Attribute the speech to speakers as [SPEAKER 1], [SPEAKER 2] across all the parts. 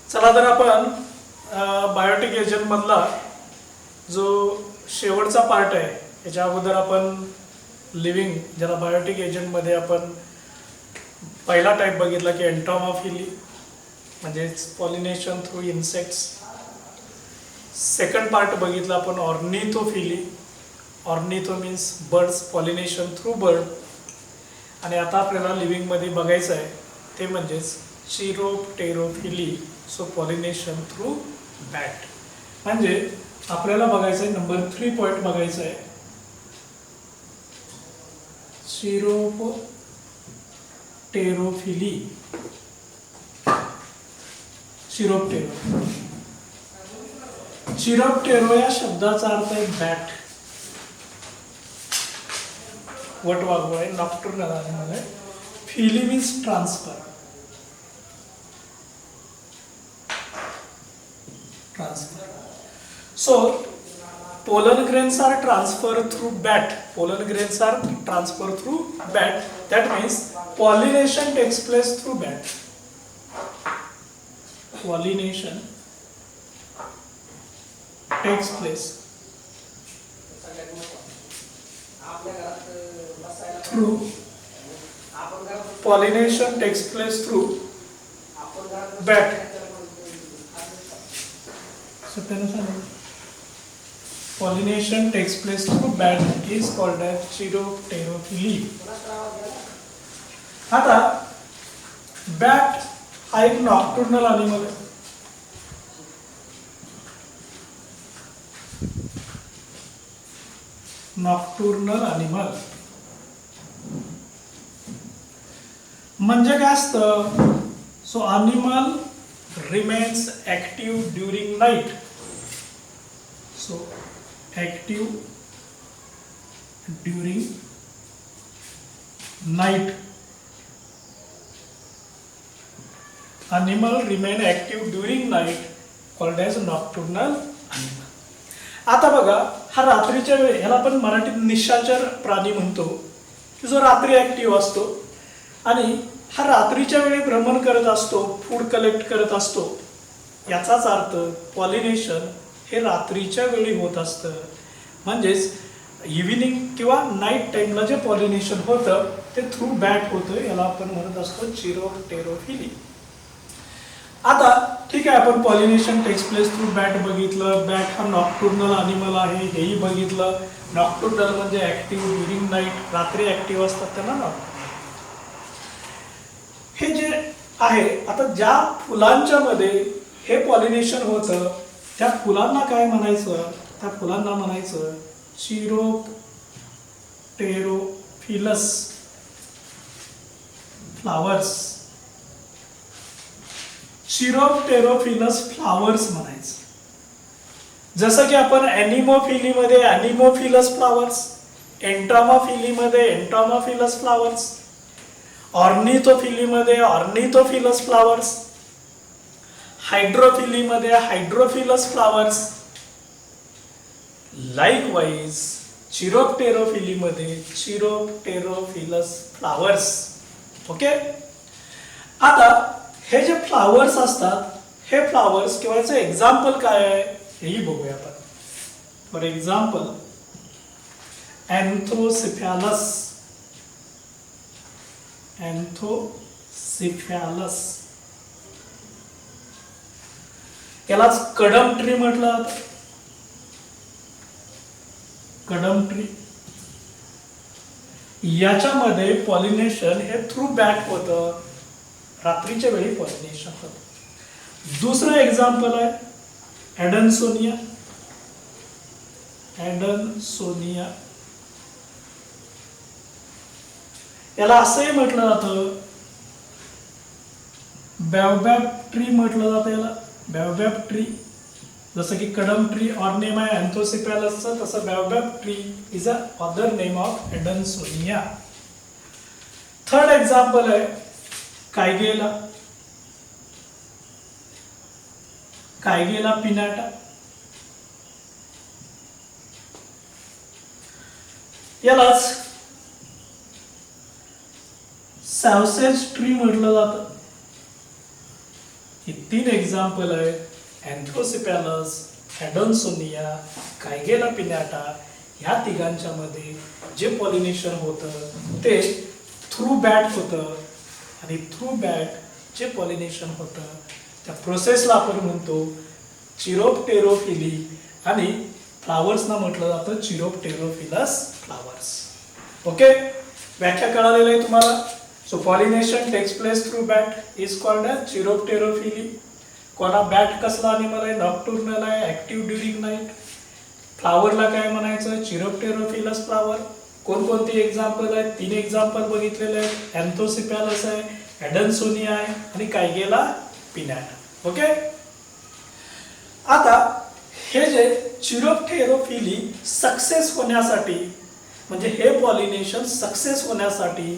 [SPEAKER 1] चला तर आपण बायोटिक एजंट मधला जो शेवटचा पार्ट आहे याच्या अगोदर आपण लिव्हिंग ज्याला बायोटिक एजंट मध्ये आपण पहिला टाईप बघितला की एन्टॉमॉफिली म्हणजेच pollination through insects. Second part बघितला आपण ornithophily. Ornitho means birds, pollination through bird. आणि आता आपल्याला लिव्हिंग मध्ये बघायचं आहे ते म्हणजेच चिरोप्टेरोफिली, सो पॉलिनेशन थ्रू बॅट. म्हणजे आपल्याला बघायचं आहे नंबर 3 पॉइंट बघायचं आहे चिरोप्टेरोफिली. चिरोप्टेरो, चिरोप्टेरो या शब्दाचा अर्थ आहे बॅट, वटवाघूळ आहे, नॉक्टर्नल ॲनिमल आहे. Phily means transfer. So pollen grains are transferred through bat. Pollen grains are transferred through bat. That means pollination takes place through bat. Pollination takes place through. Pollination takes place through bat. Pollination takes place through bat is called as chiropterophily. आता bat हा एक nocturnal animal आहे. Nocturnal animal म्हणजे काय असतं? So animal remains active during night. So active during night. Animal remain active during night called as nocturnal animal. आता बघा हा रात्रीच्या वेळी ह्याला आपण मराठीत निशाचर प्राणी म्हणतो की जो रात्री ऍक्टिव्ह असतो आणि हा रात्रीच्या वेळी भ्रमण करत असतो, फूड कलेक्ट करत असतो. याचाच अर्थ पॉलिनेशन हे रात्रीच्या वेळी होत असतं. म्हणजेच इव्हिनिंग किंवा नाईट टाइमला जे पॉलिनेशन होतं ते थ्रू बॅट होतं. याला आपण म्हणत असतो चिरोप्टेरोफिली. आता ठीक आहे, आपण pollination takes place through bat बघितलं. बॅट हा नॉक्टर्नल ॲनिमल आहे हेही बघितलं. नॉक्टर्नल म्हणजे ऍक्टिव्ह ड्युरिंग नाईट, रात्री ऍक्टिव्ह असतात त्यांना नॉक्टर्नल. हे जे आहे आता ज्या फुलांच्या मध्ये हे पॉलिनेशन होतं त्या फुलांना काय म्हणायचं? त्या फुलांना म्हणायचं चिरोप्टेरोफिलस फ्लावर्स. चिरोप्टेरोफिलस फ्लावर्स म्हणायचं. जसं की आपण ॲनिमोफिली मध्ये ॲनिमोफिलस फ्लावर्स, एन्टॉमॉफिली मध्ये एन्टॉमॉफिलस फ्लावर्स, ऑर्निथोफिली मध्ये ऑर्निथोफिलस फ्लावर्स, हायड्रोफिली मध्ये हायड्रोफिलस फ्लावर्स, लाईकवाईज चिरोप्टेरोफिली मध्ये चिरोप्टेरोफिलस फ्लावर्स. ओके. आता हे जे फ्लावर्स असतात हे फ्लावर्स किंवा याचं एक्झाम्पल काय आहे हेही बघूया आपण. For example अँथोसिफॅलस. अँथोसिफॅलस यालाच कडम ट्री म्हटलं जातं. कडम ट्री याच्यामध्ये पॉलिनेशन हे थ्रू बॅट होतं, रात्रीच्या वेळी पॉलिनेशन होतं. दुसरं एक्झाम्पल आहे ॲडन्सोनिया. ॲडन्सोनिया याला असंही म्हटलं जातं बॅवबॅब ट्री म्हटलं जातं. याला बॅवबॅब ट्री, जसं की कडम ट्री और नेम आहे अँथोसिफॅलसचं, तसं baobab tree is a other name of Adansonia. Third example आहे कायगेला. कायगेला पिनाटा. यालाच सॅवसेज ट्री म्हटलं जातं. ही 3 एक्झाम्पल आहे. अँथ्रोसिपॅलस, हॅडन्सोनिया, कायगेला पिनॅटा. ह्या तिघांच्या मध्ये जे पॉलिनेशन होतं ते थ्रू बॅट होतं आणि थ्रू बॅट जे पॉलिनेशन होतं त्या प्रोसेसला आपण म्हणतो चिरोप्टेरोफिली आणि फ्लावर्सना म्हटलं जातं चिरोप्टेरोफिलस फ्लावर्स. ओके, व्याख्या कळालेली आहे तुम्हाला. So pollination takes place through bat is called as chiropterophily. कोणा बॅट कसला अॅनिमल आहे? नॉक्टर्नल आहे, ऍक्टिव्ह ड्युरिंग नाईट. फ्लावरला काय म्हणायचं? चिरोप्टेरोफिलस फ्लावर. कोणकोणती एक्झाम्पल आहेत? 3 एक्झाम्पल बघितलेले आहेत. अँथ्रोसिपॅलस आहे, हॅडन्सोनिया आहे आणि कायगेला पिनॅटा. ओके, आता हे जे चिरोप्टेरोफिली सक्सेस होण्यासाठी म्हणजे हे पॉलिनेशन सक्सेस होण्यासाठी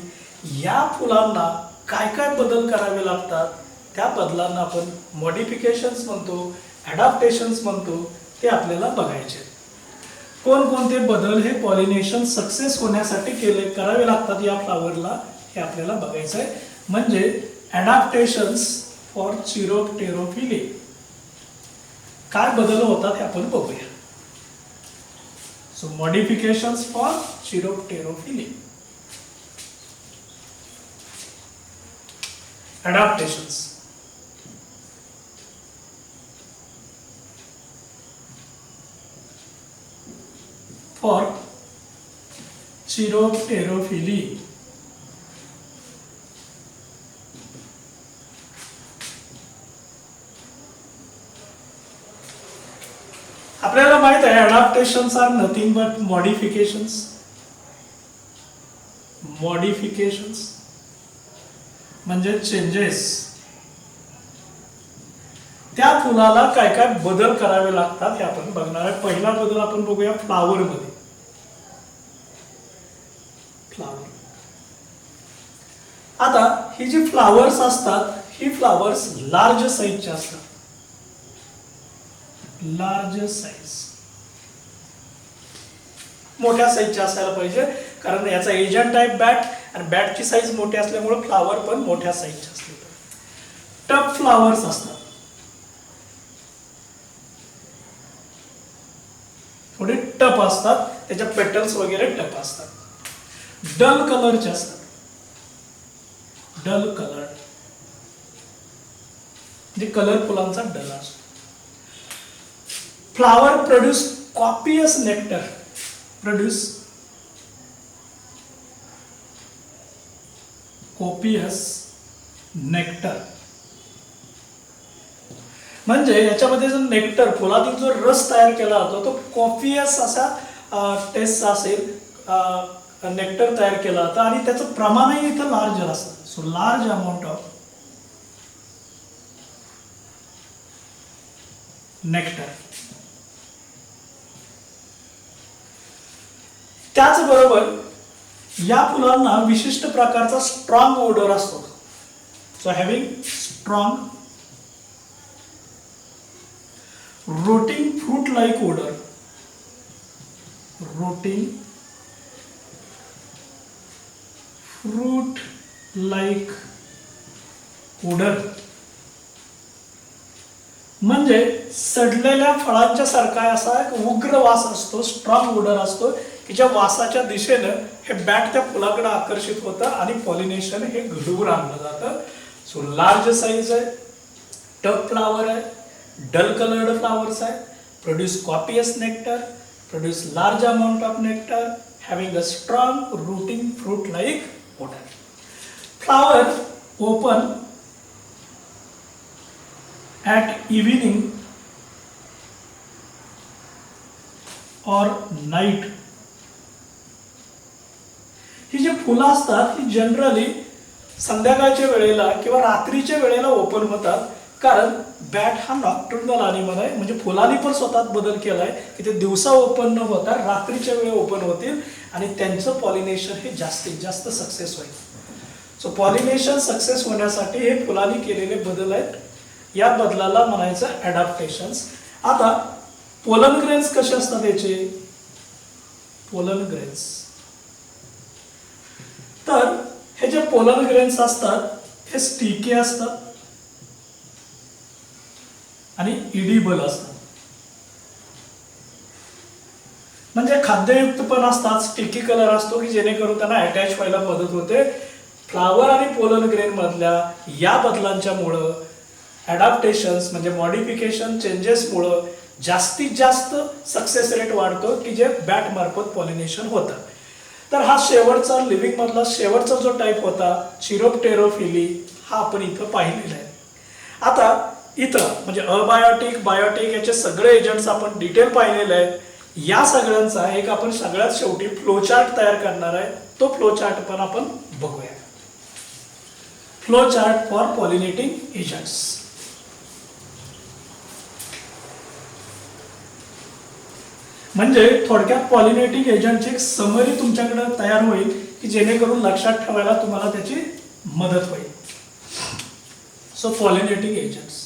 [SPEAKER 1] या फुलांना काय काय बदल करावे लागतात त्या बदलांना आपण मॉडिफिकेशन्स म्हणतो, ॲडॅप्टेशन्स म्हणतो. ते आपल्याला बघायचे. कोणकोणते बदल हे पॉलिनेशन सक्सेस होण्यासाठी करावे लागतात या फ्लावरला हे आपल्याला बघायचं आहे. म्हणजे ॲडॅप्टेशन्स फॉर चिरोप्टेरोफिली काय बदल होतात हे आपण बघूया. So modifications for chiropterophily. Adaptations. For chiropterophily. आपल्याला माहित आहे adaptations are nothing but modifications. Modifications म्हणजे चेंजेस. त्या फुलाला काय काय बदल करावे लागतात हे आपण बघणार आहे. पहिला बदल आपण बघूया फ्लावर मध्ये. फ्लावर. आता ही जी फ्लावर्स असतात ही फ्लावर्स लार्ज साईजचे असतात. Large size. मोठ्या साईजचे असायला पाहिजे कारण याचा एजंट आहे बॅट आणि बॅटची साईज मोठी असल्यामुळे फ्लावर पण मोठ्या साईजचे असले पाहिजे. टफ फ्लावर्स असतात. थोडे टफ असतात, त्याच्या पेटल्स वगैरे टफ असतात. डल कलरचे असतात. डल कलर म्हणजे कलर फुलांचा डल असतो. Flower produce copious nectar. Produce copious nectar म्हणजे याच्यामध्ये जो नेक्टर फुलातील जो रस तयार केला जातो तो कॉपियस असा टेस्ट असेल. नेक्टर तयार केला जातं आणि त्याचं प्रमाणही इथं लार्ज असतं. So large amount of nectar. त्याचबरोबर या फुलांना विशिष्ट प्रकारचा स्ट्रॉंग ओडर असतो. So having strong rotting fruit like odour. Rotting fruit like odour म्हणजे सडलेल्या फळांच्या सारखा असा एक उग्र वास असतो. स्ट्रॉंग ओडर असतो की ज्या वासाच्या दिशेनं हे बॅट त्या फुलाकडे आकर्षित होतं आणि पॉलिनेशन हे घडवून आणलं जातं. सो लार्ज साईज आहे, टफ फ्लावर आहे, डल कलर्ड फ्लावर्स आहे, produce copious nectar, produce large amount of nectar, having a strong rotting fruit like odour. Flower open at evening और नाईट. ही जी फुलं असतात ही जनरली संध्याकाळच्या वेळेला किंवा रात्रीच्या वेळेला ओपन होतात कारण बॅट हा नॉक्टर्नल ॲनिमल आहे. म्हणजे फुलांनी पण स्वतःत बदल केलाय की ते दिवसा ओपन न होता रात्रीच्या वेळी ओपन होतील आणि त्यांचं पॉलिनेशन हे जास्तीत जास्त सक्सेस होईल. सो पॉलिनेशन सक्सेस होण्यासाठी हे फुलांनी केलेले बदल आहेत. या बदलाला म्हणायचं ॲडॅप्टेशन्स. आता पोलन ग्रेन्स कसे असतात याचे? पोलन ग्रेन्स तर हे जे पोलन ग्रेन्स असतात हे स्टिकी असतात. आणि इडिबल असतात. म्हणजे खाद्ययुक्त पण असतात, स्टिकी कलर असतो की जेणेकरून त्यांना अटॅच व्हायला मदत होते. फ्लावर आणि पोलन ग्रेन मधल्या या बदलांच्या मुळे ॲडॅप्टेशन्स म्हणजे मॉडिफिकेशन चेंजेसमुळं जास्तीत जास्त सक्सेस रेट वाढतो की जे बॅट मार्फत पॉलिनेशन होतं. तर हा शेवटचा लिव्हिंग मधला शेवटचा जो टाईप होता चिरोप्टेरोफिली हा आपण इथं पाहिलेला आहे. आता इथं म्हणजे अबायोटिक बायोटिक याचे सगळे एजंट्स आपण डिटेल पाहिलेले आहेत. या सगळ्यांचा एक आपण सगळ्यात शेवटी फ्लोचार्ट तयार करणार आहे. तो फ्लोचार्ट पण आपण बघूया. Flowchart for pollinating agents. म्हणजे थोडक्यात पॉलिनेटिंग एजंटची एक समरी तुमच्याकडे तयार होईल की जेणेकरून लक्षात ठेवायला तुम्हाला त्याची मदत होईल. So pollinating agents.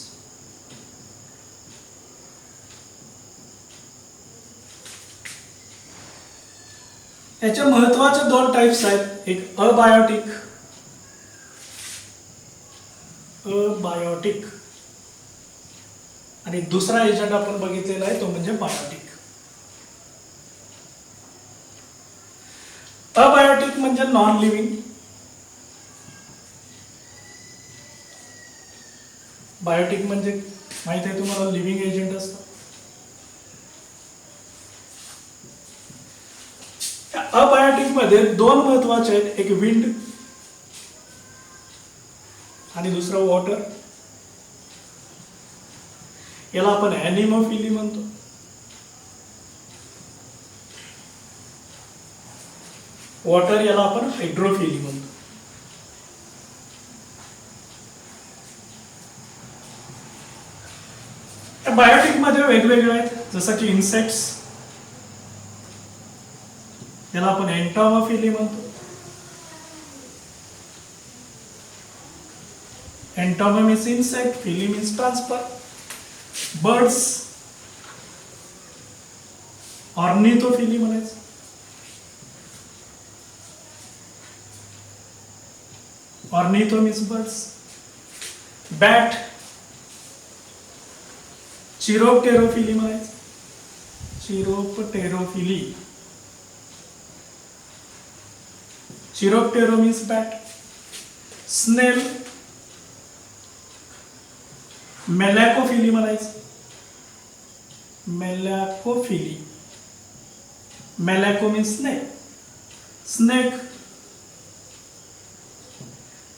[SPEAKER 1] याचे महत्वाचे दोन टाइप्स आहेत. एक अबायोटिक आणि दुसरा एजंट आपण बघितलेला आहे तो म्हणजे बायोटिक. अबायोटिक म्हणजे नॉन लिव्हिंग, बायोटिक म्हणजे माहित आहे तुम्हाला लिव्हिंग एजंट असतं. अबायोटिक मध्ये दोन महत्वाचे आहेत, एक विंड आणि दुसरं वॉटर. याला आपण ॲनिमोफिली म्हणतो. वॉटर याला आपण हायड्रोफिली म्हणतो. बायोटिक मध्ये वेगवेगळे आहेत, जसं की इन्सेक्ट्स याला आपण एंटॉमोफिली म्हणतो. Entomo means insect, phily means transfer. Birds ornithophily म्हणायचं. Ornitho means birds. Bat chiropterophily म्हणायचं. Chiropterophily. Chiroptero means bat. Snail malacophily म्हणायचं. Malacophily. Malaco means snake. Snake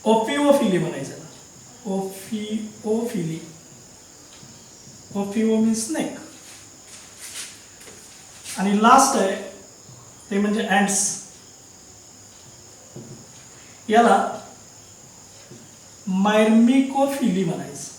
[SPEAKER 1] ophiophily म्हणायचं. ओफिओफिली. Ophio means snake. आणि last आहे ते म्हणजे अँट्स. याला मायर्मिकोफिली म्हणायचं.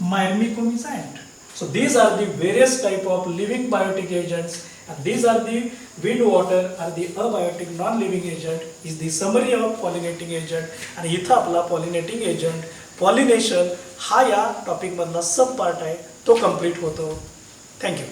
[SPEAKER 1] Myrmico means ant. So these are the various type of living biotic agents, and these are the wind, water, are the abiotic non-living agent is the summary of pollinating agent. आणि इथं आपला pollinating agent pollination हा या topic मधला सब part आहे तो complete होतो. Thank you.